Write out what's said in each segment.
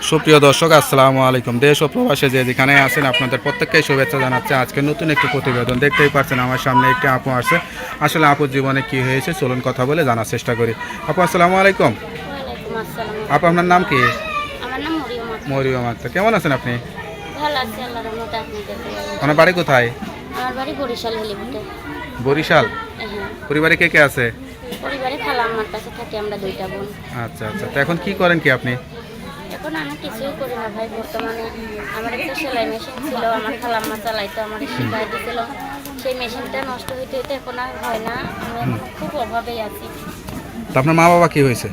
সুপ্রিয় দর্শক, আসসালামু আলাইকুম। দেশ ও প্রবাসে যে যেখানে আছেন আপনাদের প্রত্যেককেই শুভেচ্ছা জানাচ্ছে। আজকে নতুন একটি প্রতিবেদন দেখতেই পাচ্ছেন, আমার সামনে একটি আপু আছে। আসলে আপুর জীবনে কি হয়েছে চলুন কথা বলে জানার চেষ্টা করি। আপু আসসালামু আলাইকুম। ওয়ালাইকুম আসসালাম। আপু আপনার নাম কি? আমার নাম মরিয়ম আক্তার। মরিয়ম আক্তার। কেমন আছেন আপনি? ভালো আছি আল্লাহর রহমতে। আপনি কেমন আছেন? আপনার বাড়ি কোথায়? আমার বাড়ি বরিশাল হেলিপুটে। বরিশাল। হ্যাঁ, পরিবারে কে কে আছে? পরিবারে খালা আমার কাছে থাকি, আমরা দুইটা বোন। আচ্ছা আচ্ছা, তো এখন কি করেন কি আপনি? এখন আমি কিছুই করি না ভাই। বর্তমানে আমার একটা সেলাই মেশিন ছিল, আমার খালাম্মা চালাইতো, আমার শিখাই দিয়েছিল। সেই মেশিনটা নষ্ট হইতে হইতে এখন আর হয় না। আমি এখন খুব অভাবেই আছি। তো আপনার মা বাবা কি হয়েছে?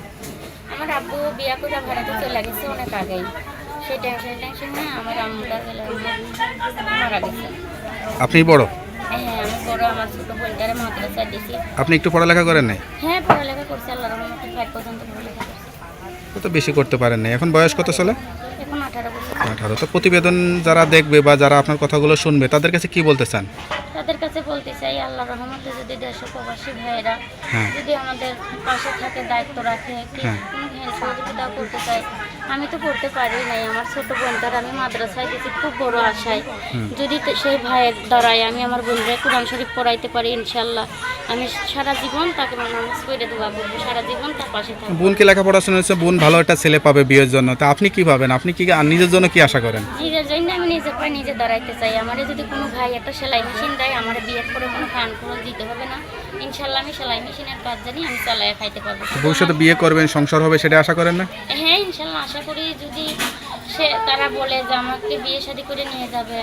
আমার আব্বু বিয়া করে ভাড়াতে চলে গেছে অনেক আগেই। সেই টেনশনে আমার আম্মুটা গেলে মারা গেছে। আপনি বড়? হ্যাঁ, আমি বড়। আমার ছোট বোনটারে মাদ্রাসায় দিছি। আপনি একটু পড়ালেখা করেন নাই? হ্যাঁ, পড়ালেখা করছি আল্লাহর রহমতে। 5 পর্যন্ত পড়ালেখা করছি। তো বেশি করতে পারেন নাই। এখন বয়স কত চলে? এখন 18 বছর। 18। তো প্রতিবেদন যারা দেখবে বা যারা আপনার কথাগুলো শুনবে তাদের কাছে কি বলতে চান? তাদের কাছে বলতে চাই, আল্লাহর রহমতে যদি দেশ ও প্রবাসী ভাইয়েরা হ্যাঁ। যদি আমাদের পাশে থাকে, দায়িত্ব রাখে, কি হ্যাঁ। কোনো হেল্প সহযোগিতা করতে চাই। আমি তো করতে পারি নাই, আমার ছোট বোনটার আমি মাদ্রাসায় দিয়েছি খুব বড় আশায়। যদি সেই ভাইয়ের দ্বারাই আমি আমার বোনরা কোরআন শরীফ পড়াইতে পারি, ইনশাল্লাহ আমি সারা জীবন তাকে নামাজ পড়ে দোয়া করবো, সারা জীবন তার পাশে থাকবো। বোনকে লেখাপড়া শুনেছে, বোন ভালো একটা ছেলে পাবে বিয়ের জন্য। তা আপনি কি ভাবেন? আপনি কি নিজের জন্য কি আশা করেন? নিজের জন্য আমি নিজে পায়ে নিজে দাঁড়াইতে চাই। আমারে যদি কোনো ভাই একটা সেলাই মেশিন দেয়, আমার বিয়ের করে কোনো কান খরচ দিতে হবে না। ইনশাল্লাহ আমি সেলাই মেশিনের কাজ জানি, আমি চালাইয়া খাইতে পারবো। ভবিষ্যতে বিয়ে করবেন, সংসার হবে, সেটা আশা করেন না? হ্যাঁ, ইনশাল্লাহ আশা করি। যদি তারা বলে যে আমাকে বিয়ে শাদী করে নিয়ে যাবে,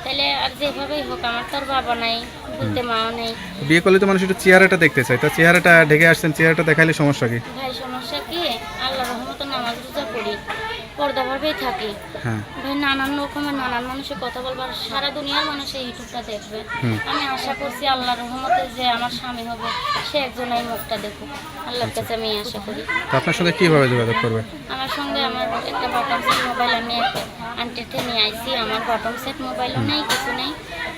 তাহলে আর যেভাবেই হোক, আমার তো আর বাবা নাই, বলতে মাও নেই। বিয়ে করলে তো মানুষ একটু চেহারাটা দেখতে চায়। তা চেহারাটা ঢেকে আসছেন, চেহারাটা দেখাইলে সমস্যা কি? ভাই সমস্যা কি? আল্লাহ রহমতে নামাজ রোজা করি, পর্দাভাবেই থাকি। হ্যাঁ। ভাই নানান রকমের নানান মানুষের কথা বলবার, সারা দুনিয়ার মানুষ এই ইউটিউবটা দেখবে। আমি আশা করছি আল্লাহ রহমতে যে আমার স্বামী হবে সে একজন এই মুখটা দেখুক, আল্লাহর কাছে আমি আশা করি। তো আপনার সঙ্গে কীভাবে যোগাযোগ করবে? আমার সঙ্গে আমার একটা বটম সেট মোবাইল আমি একটা আন্টিতে নিয়ে আইছি। আমার বটম সেট মোবাইলও নেই, কিছু নেই।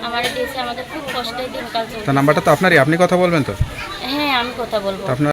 আমার দিয়েছে, আমাদের খুব কষ্টের দিনকাল চলছে। তো নাম্বারটা তো আপনারই, আপনি কথা বলবেন তো? হ্যাঁ, আমি কথা বলবো। আপনার